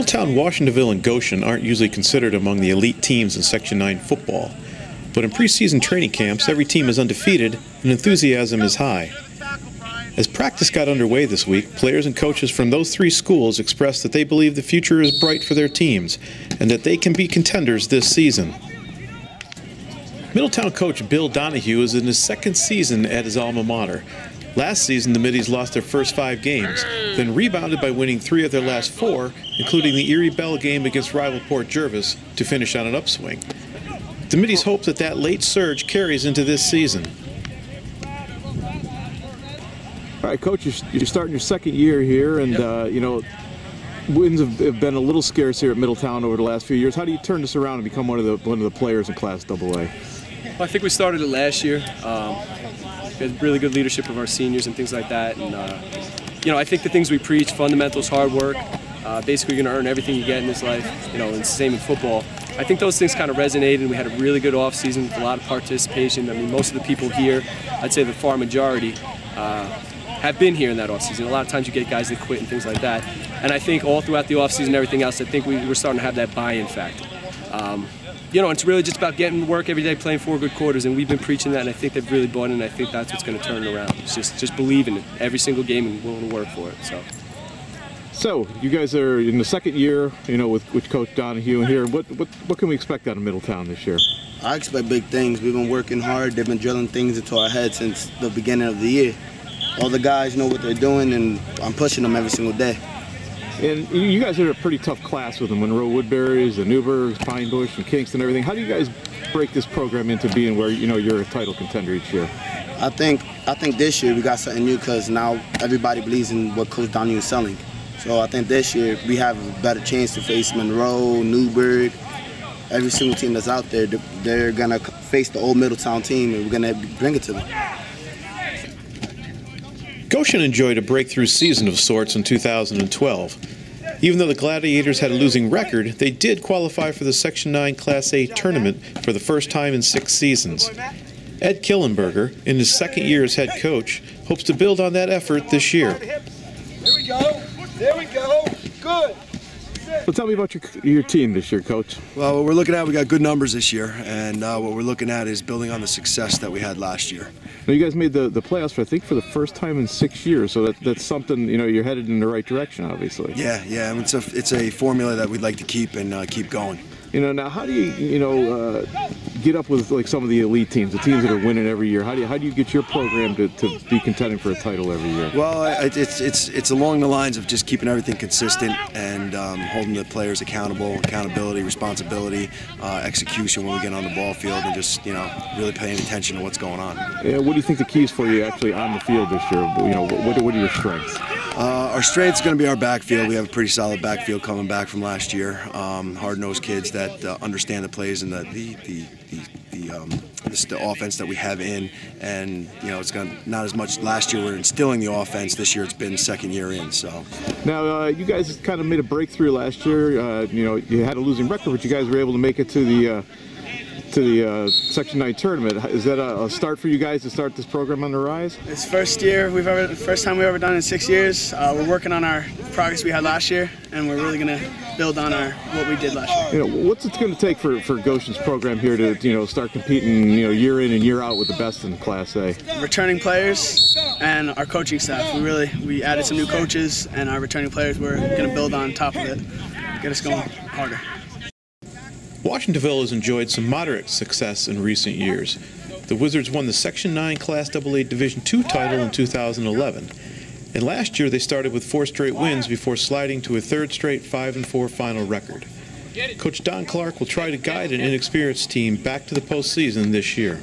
Middletown, Washingtonville, and Goshen aren't usually considered among the elite teams in Section 9 football. But in preseason training camps, every team is undefeated and enthusiasm is high. As practice got underway this week, players and coaches from those three schools expressed that they believe the future is bright for their teams and that they can be contenders this season. Middletown coach Bill Donahue is in his second season at his alma mater. Last season, the Middies lost their first 5 games, then rebounded by winning 3 of their last 4, including the Erie Bell game against rival Port Jervis, to finish on an upswing. The Middies hope that that late surge carries into this season. All right, Coach, you're starting your second year here, and you know, wins have been a little scarce here at Middletown over the last few years. How do you turn this around and become one of the players in Class AA? Well, I think we started it last year. We had really good leadership of our seniors and things like that. And you know, I think the things we preach, fundamentals, hard work, basically you're going to earn everything you get in this life. You know, and it's the same in football. I think those things kind of resonated, and we had a really good off season with a lot of participation. I mean, most of the people here, I'd say the far majority, have been here in that offseason. A lot of times you get guys that quit and things like that. And I think all throughout the offseason and everything else, I think we're starting to have that buy-in factor. You know, it's really just about getting to work every day, playing 4 good quarters, and we've been preaching that, and I think they've really bought it, and I think that's what's going to turn it around. It's just believing it every single game and willing to work for it. So you guys are in the second year, you know, with Coach Donahue here. What can we expect out of Middletown this year? I expect big things. We've been working hard. They've been drilling things into our heads since the beginning of the year. All the guys know what they're doing, and I'm pushing them every single day. And you guys are a pretty tough class with the Monroe Woodburys, the Newburghs, Pine Bush, and Kingston, and everything. How do you guys break this program into being where, you know, you're a title contender each year? I think this year we got something new because now everybody believes in what Coach Donahue is selling. So I think this year we have a better chance to face Monroe, Newburgh, every single team that's out there. They're gonna face the old Middletown team, and we're gonna bring it to them. Goshen enjoyed a breakthrough season of sorts in 2012. Even though the Gladiators had a losing record, they did qualify for the Section 9 Class A tournament for the first time in 6 seasons. Ed Killenberger, in his second year as head coach, hopes to build on that effort this year. There we go. There we go. Good. So tell me about your team this year, Coach. Well, what we're looking at, we got good numbers this year, and what we're looking at is building on the success that we had last year. Now, you guys made the playoffs, I think, for the first time in 6 years, so that's something, you know, you're headed in the right direction, obviously. Yeah, I mean, it's a formula that we'd like to keep and keep going. You know, now how do you know, get up with like some of the elite teams, the teams that are winning every year? How do you get your program to be contending for a title every year? Well, it's along the lines of just keeping everything consistent and holding the players accountability, responsibility, execution when we get on the ball field, and just, you know, really paying attention to what's going on. Yeah, what do you think the keys for you actually on the field this year? You know, what are your strengths? Our strength is going to be our backfield. We have a pretty solid backfield coming back from last year. Hard-nosed kids that understand the plays and the offense that we have in. And, you know, it's not as much last year. We're instilling the offense. This year it's been second year in. So now you guys kind of made a breakthrough last year. You know, you had a losing record, but you guys were able to make it to the Section 9 tournament. Is that a start for you guys to start this program on the rise? It's first time we've ever done it in 6 years. We're working on our progress we had last year, and we're really going to build on what we did last year. You know, what's it going to take for Goshen's program here to, you know, start competing, you know, year in and year out with the best in Class A? Returning players and our coaching staff. We added some new coaches, and our returning players, we're going to build on top of it, get us going harder. Washingtonville has enjoyed some moderate success in recent years. The Wizards won the Section 9 Class AA Division II title in 2011. And last year they started with 4 straight wins before sliding to a 3rd straight 5-4 final record. Coach Don Clark will try to guide an inexperienced team back to the postseason this year.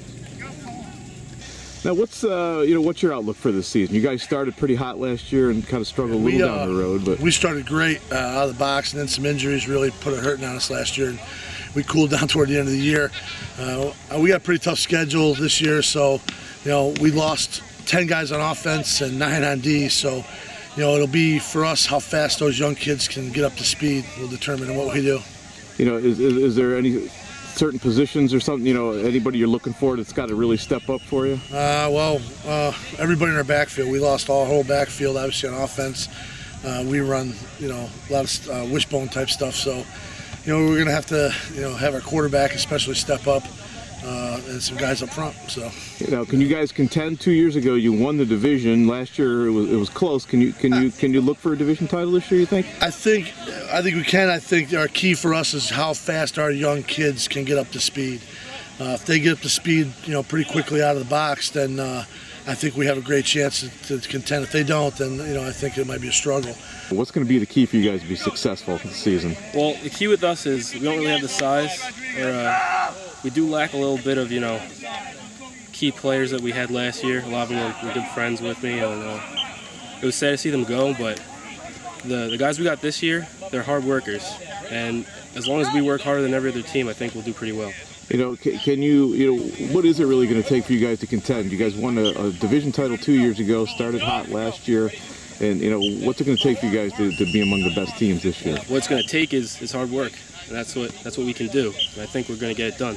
Now, what's your outlook for this season? You guys started pretty hot last year and kind of struggled a little down the road, but we started great out of the box, and then some injuries really put a hurting on us last year. And we cooled down toward the end of the year. We got a pretty tough schedule this year, so, you know, we lost 10 guys on offense and 9 on D. So, you know, it'll be for us how fast those young kids can get up to speed will determine what we do. You know, is there any certain positions or something, you know, anybody you're looking for that's got to really step up for you? Everybody in our backfield. We lost our whole backfield, obviously, on offense. We run, a lot of wishbone type stuff. So, we're going to have to, have our quarterback especially step up. And some guys up front. So, can you guys contend? 2 years ago, you won the division. Last year, it was close. Can you look for a division title this year? You think? I think we can. I think our key for us is how fast our young kids can get up to speed. If they get up to speed, pretty quickly out of the box, then I think we have a great chance to contend. If they don't, then I think it might be a struggle. What's going to be the key for you guys to be successful this season? Well, the key with us is we don't really have the size. We do lack a little bit of, key players that we had last year. A lot of them were good friends with me, and it was sad to see them go, but the guys we got this year, they're hard workers, and as long as we work harder than every other team, I think we'll do pretty well. Can you, what is it really going to take for you guys to contend? You guys won a division title 2 years ago, started hot last year, and, what's it going to take for you guys to be among the best teams this year? What it's going to take is hard work. And that's what we can do. And I think we're going to get it done.